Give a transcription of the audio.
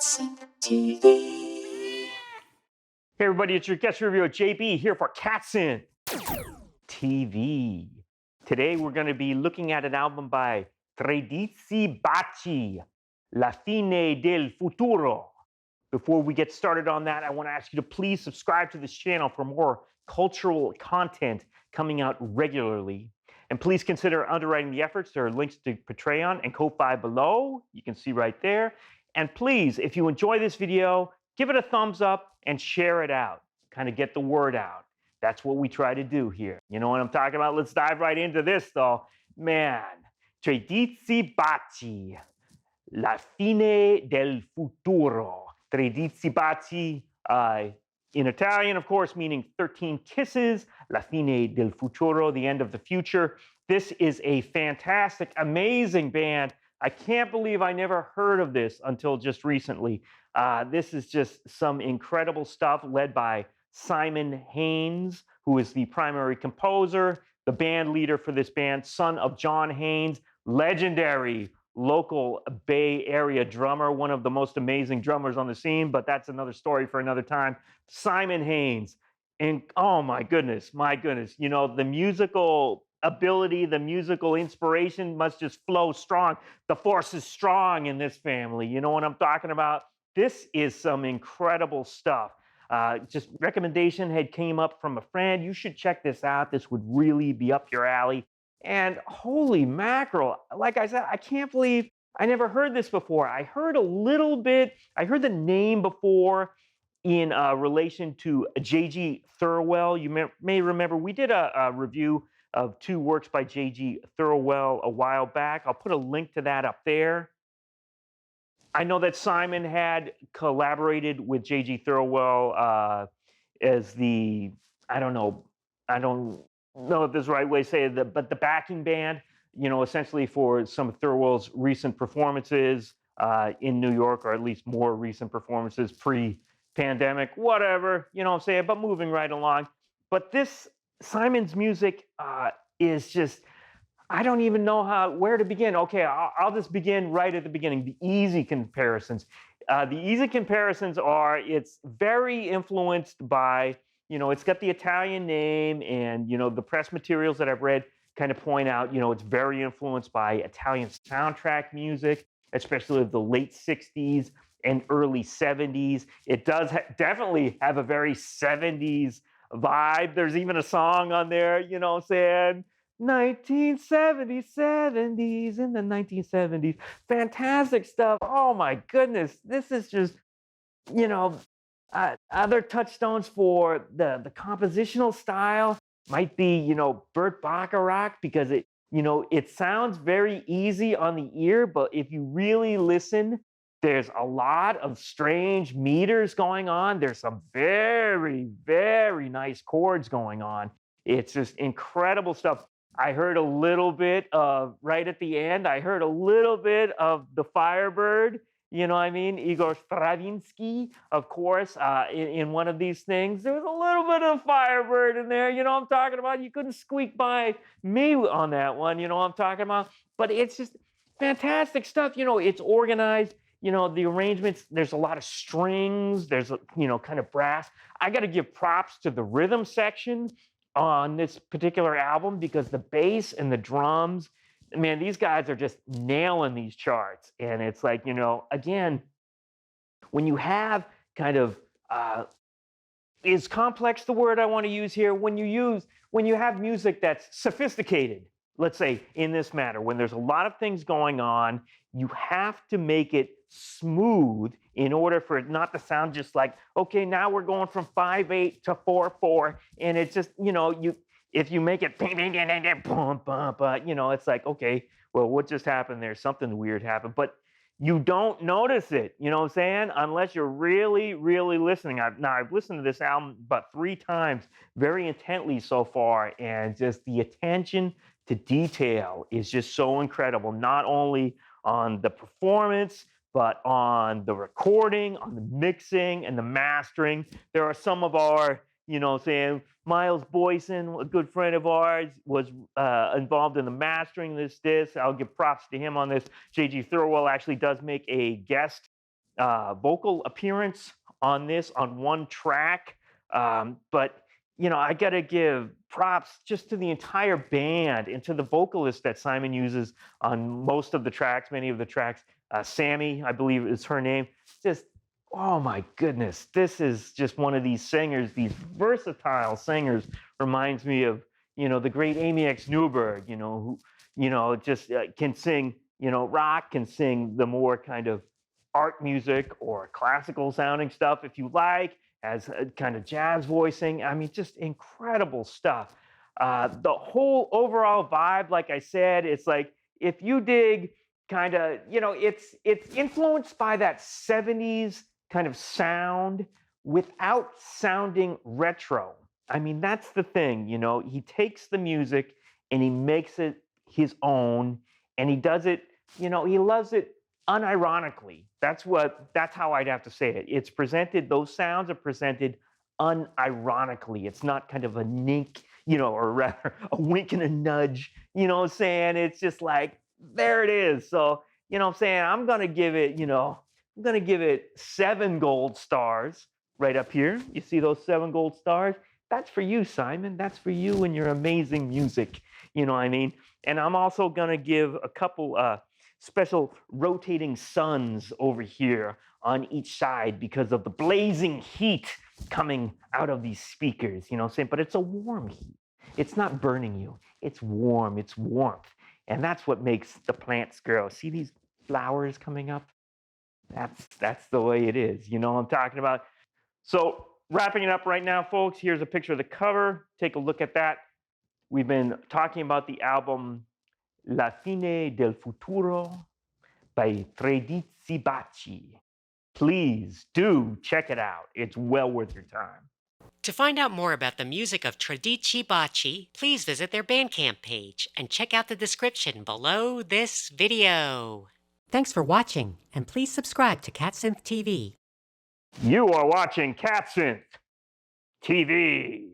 Hey everybody, it's your guest reviewer JB here for Katzen TV. Today we're going to be looking at an album by Tredici Bacci, La Fine del Futuro. Before we get started on that, I want to ask you to please subscribe to this channel for more cultural content coming out regularly. And please consider underwriting the efforts. There are links to Patreon and Ko-Fi below. You can see right there. And please, if you enjoy this video, give it a thumbs up and share it out. Kind of get the word out. That's what we try to do here. You know what I'm talking about? Let's dive right into this, though. Man, Tredici Bacci, La Fine del Futuro. Tredici Bacci, in Italian, of course, meaning 13 Kisses, La Fine del Futuro, the end of the future. This is a fantastic, amazing band. I can't believe I never heard of this until just recently. This is just some incredible stuff led by Simon Haynes, who is the primary composer, the band leader for this band, son of John Haynes, legendary local Bay Area drummer, one of the most amazing drummers on the scene, but that's another story for another time. Simon Haynes, and oh my goodness, you know, the musical ability, the musical inspiration must just flow strong. The force is strong in this family. You know what I'm talking about? This is some incredible stuff. Just recommendation had came up from a friend. You should check this out. This would really be up your alley. And holy mackerel, like I said, I can't believe I never heard this before. I heard a little bit, I heard the name before in relation to J.G. Thirlwell. You may remember we did a review of 2 works by J.G. Thirlwell a while back. I'll put a link to that up there. I know that Simon had collaborated with J.G. Thirlwell as the, I don't know if this is the right way to say it, but the backing band, you know, essentially for some of Thirlwell's recent performances in New York, or at least more recent performances pre-pandemic, whatever, you know what I'm saying, but moving right along. But this, Simon's music is just, I don't even know where to begin. Okay, I'll just begin right at the beginning, the easy comparisons. The easy comparisons are, it's very influenced by, you know, it's got the Italian name, and, you know, the press materials that I've read kind of point out, you know, it's very influenced by Italian soundtrack music, especially of the late 60s and early 70s. It does definitely have a very 70s vibe. There's even a song on there, you know what I'm saying? 1970s, 70s, in the 1970s. Fantastic stuff. Oh my goodness. This is just, you know, other touchstones for the compositional style might be, you know, Burt Bacharach, because it, you know, it sounds very easy on the ear, but if you really listen, there's a lot of strange meters going on. There's some very, very nice chords going on. It's just incredible stuff. I heard a little bit of, right at the end, I heard a little bit of the Firebird. You know what I mean? Igor Stravinsky, of course, in one of these things. There was a little bit of Firebird in there. You know what I'm talking about? You couldn't squeak by me on that one. You know what I'm talking about? But it's just fantastic stuff. You know, it's organized. You know, the arrangements, there's a lot of strings. There's, you know, kind of brass. I got to give props to the rhythm section on this particular album, because the bass and the drums, man, these guys are just nailing these charts. And it's like, you know, again, when you have kind of, is complex the word I want to use here? When you have music that's sophisticated, let's say in this matter, when there's a lot of things going on, you have to make it smooth in order for it not to sound just like, okay, now we're going from 5/8 to 4/4, and it's just, you know, if you make it, you know, it's like, okay, well, what just happened there? Something weird happened, but you don't notice it, you know what I'm saying? Unless you're really, really listening. I've listened to this album about 3 times very intently so far, and just the attention to detail is just so incredible, not only on the performance, but on the recording, on the mixing and the mastering. There are some of our, you know, saying Miles Boyson, a good friend of ours, was involved in the mastering of this disc. I'll give props to him on this. J.G. Thirlwell actually does make a guest vocal appearance on this on one track. But you know, I gotta give props just to the entire band and to the vocalist that Simon uses on most of the tracks, many of the tracks. Sammy, I believe is her name. Just, oh my goodness, this is just one of these singers, these versatile singers. Reminds me of, you know, the great Amy X Newberg, you know, who, you know, just can sing, you know, rock, can sing the more kind of art music or classical sounding stuff if you like, as a kind of jazz voicing. I mean, just incredible stuff. The whole overall vibe, like I said, it's like if you dig kind of, you know, it's influenced by that 70s kind of sound without sounding retro. I mean, that's the thing, you know, he takes the music and he makes it his own, and he does it, you know, he loves it unironically. That's how I'd have to say it. It's presented, those sounds are presented unironically. It's not kind of a nink, you know, or rather a wink and a nudge, you know what I'm saying? It's just like, there it is. So, you know what I'm saying? I'm gonna give it, you know, I'm gonna give it 7 gold stars right up here. You see those 7 gold stars? That's for you, Simon. That's for you and your amazing music. You know what I mean? And I'm also gonna give a couple special rotating suns over here on each side because of the blazing heat coming out of these speakers, you know what I'm saying? But it's a warm heat. It's not burning you. It's warm, it's warmth. And that's what makes the plants grow. See these flowers coming up? That's the way it is. You know what I'm talking about? So wrapping it up right now, folks, here's a picture of the cover. Take a look at that. We've been talking about the album La Fine del Futuro by Tredici Bacci. Please do check it out. It's well worth your time. To find out more about the music of Tredici Bacci, please visit their Bandcamp page and check out the description below this video. Thanks for watching, and please subscribe to CatSynth TV. You are watching CatSynth TV.